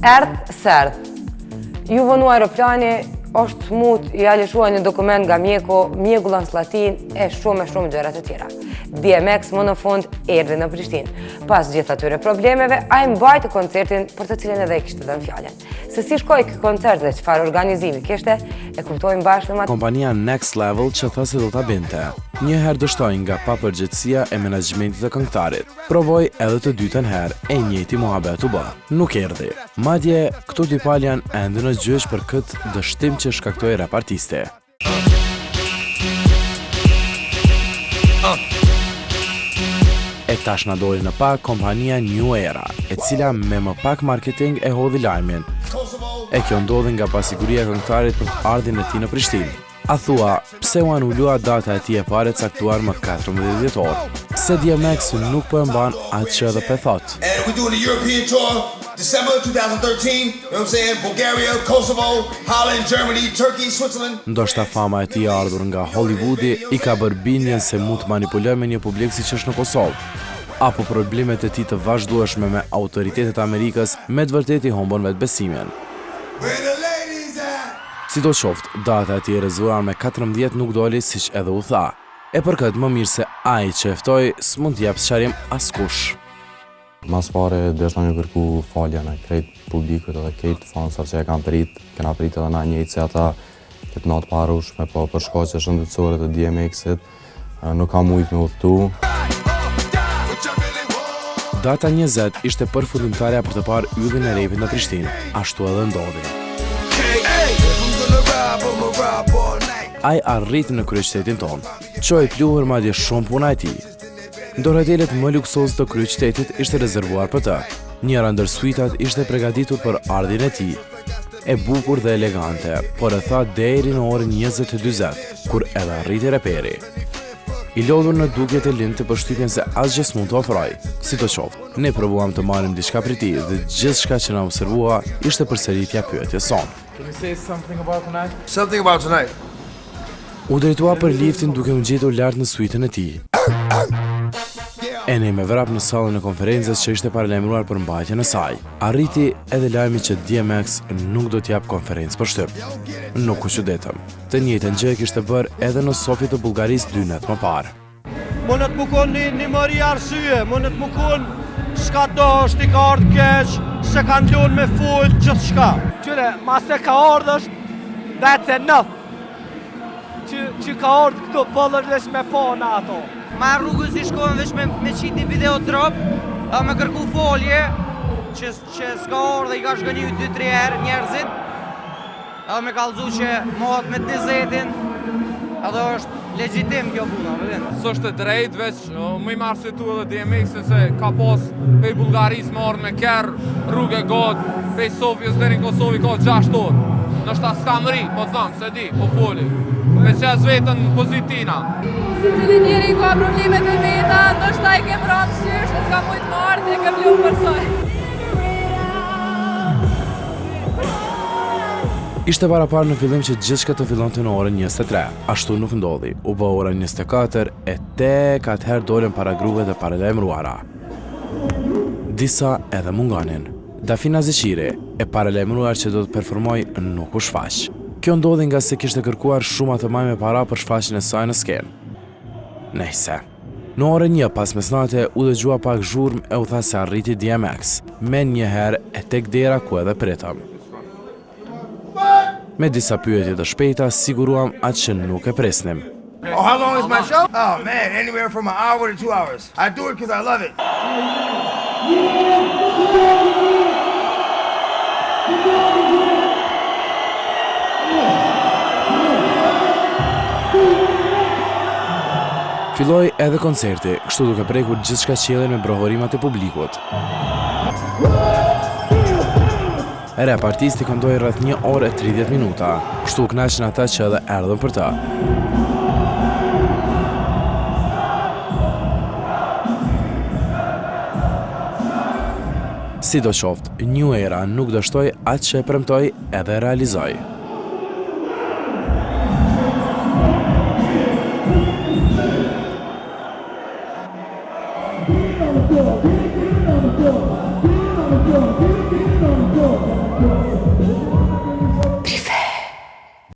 Erdh, serdh. Ju vënu aeroplani, është mut, ja lëshuar një dokument nga mjeku Lanslatin e shumë gjërat e tjera. DMX më në fund erdhi në Prishtinë. Pas gjithë atyre problemeve, ai mbajti koncertin për të cilin edhe e kishte dhënë fjalën. Se si shkoi ky koncert dhe çfarë organizimi kishte, e kuptojmë bashkë me kompania Next Level që tha se do ta binte. Një herë dështoi nga papërgjegjësia e menaxhmentit të këngëtarit. Provoi edhe të dytën herë, e njëjti muhabet u bë. Nuk erdhi. Madje këto dy palë janë ende në gjyq për këtë dështim që shkaktoi rap artisti. E tash na doli në pak kompania New Era, e cila me më pak marketing e hodhi lajmin. E kjo ndodhi nga pasiguria e këngëtarit për ardhin e tij në Prishtinë. A thua, pse u anullua data e tij e parë caktuar më 14 dhjetor? Se DMX nuk po e mban atë që edhe pe thot. December 2013, you know what I'm saying? Bulgaria, Kosovo, Holland, Germany, Turkey, Switzerland. Ndoshta fama e tij ardhur nga Hollywoodi i ka bërë bindjen se mund të manipulojë me një publik siç është në Kosovë. Apo problemet e tij të vazhdueshme me autoritetet e Amerikës me të vërtetë i humbon vetbesimin. Sidoqoftë, data e tij e rrezuar me 14 nuk doli siç edhe u tha. E për këtë më mirë se ai që e ftoi s'mund të jap sqarim askush. Mas pare desha me kërku falja në krejt publikut edhe krejt fansar që e kam prit, kena prit edhe na njëjtë se ata këtë natë parushme, po për shkaqe shëndetësore të DMX-it nuk kam mujt me udhëtu. Data 20 ishte përfundimtarja për të parë yllin e repit në Prishtinë, ashtu edhe ndodhi. Ai arriti në kryeqytetin tonë, çoi pluhur madje shumë puna e tij. Ndorhotelet më luksoze të kryeqytetit ishte rezervuar për të. Njëra ndër suitat ishte përgatitur për ardhin e tij. E bukur dhe elegante, por e tha deri në orën 20:40, kur edhe arriti reperi. I lodhur në dukjet e lind të përshtypjen se asgjë s'mund të ofroj. Sidoqoftë, ne provuam të marrim diçka prej tij dhe gjithçka që na observua ishte përsëritja pyetjes sonë. Something about tonight. U drejtua për liftin duke u gjetur lart në suitën e tij. E ne me vrap në sallën e konferencës që ishte paralajmëruar për mbajtjen e saj. Arriti edhe lajmi që DMX nuk do t'jap konferencë për shtyp. Nuk u çuditëm. Të njëjtën gjë kishte bërë edhe në Sofi të Bullgarisë 2 net më parë. Mund të më konë një mëri arsye, mund të më konë shka do është i ka ardhë keq, se ka ndon me full gjithë shka. Qyre, mas e ka ardhë është, that's enough. Që ka ardhë këto pëllërlesh me po në ato. Ma rrugës i shkojnë veç me qitë një video drop, me kërku folje, që s'ka orë dhe i ka shgënju 2-3 herë njerëzit, edhe me kalzu që mohat me 20-in, edhe është legjitim kjo puna, vëdin. S'është e drejt, veç më i marrë tu edhe DMX-in se ka pas pej Bullgarisë më ardhë me kerë, rrugë e godë, pej Sofjes deri në Kosovë ka 6 orë. Nështë ta s'ka mëri, po thëmë, se di, po foli. Me qes vetën pozitina. Si cili njeri ka problemet e veta, nështë i kem ranë sysh, e s'ka mujtë më ardhë e kem lumë përsoj. Ishte para parë në fillim që gjithçka të fillonte në orën 23. Ashtu nuk ndodhi. U bë ora 24 e tek atëherë dolën para gruve dhe paralajmëruara. Disa edhe mungonin. Dafina Zeqiri, e paralajmëruar që do të performoj, nuk u shfaq. Kjo ndodhi nga se kishte kërkuar shumë të maj me para për shfaqjen e saj në skenë. Nejse. Në orën 1 pas mesnate u dëgjua pak zhurmë e u tha se arriti DMX, me njëherë e tek dera ku edhe pritëm. Me disa pyetje të shpejta siguruam atë që nuk e presnim. Oh, how long is my show? Oh man, anywhere from an hour to 2 hours. I do it because I love it. Filloi edhe koncerti, kështu duke prekur gjithçka qiellin me brohorimat e publikut. Rap artisti këndoi rreth 1 orë e 30 minuta, kështu u kënaqën ata që edhe erdhën për ta. Sidoqoftë, New Era nuk dështoi atë që e premtoi edhe realizoi. Go, go, go, go, go, go, go, go.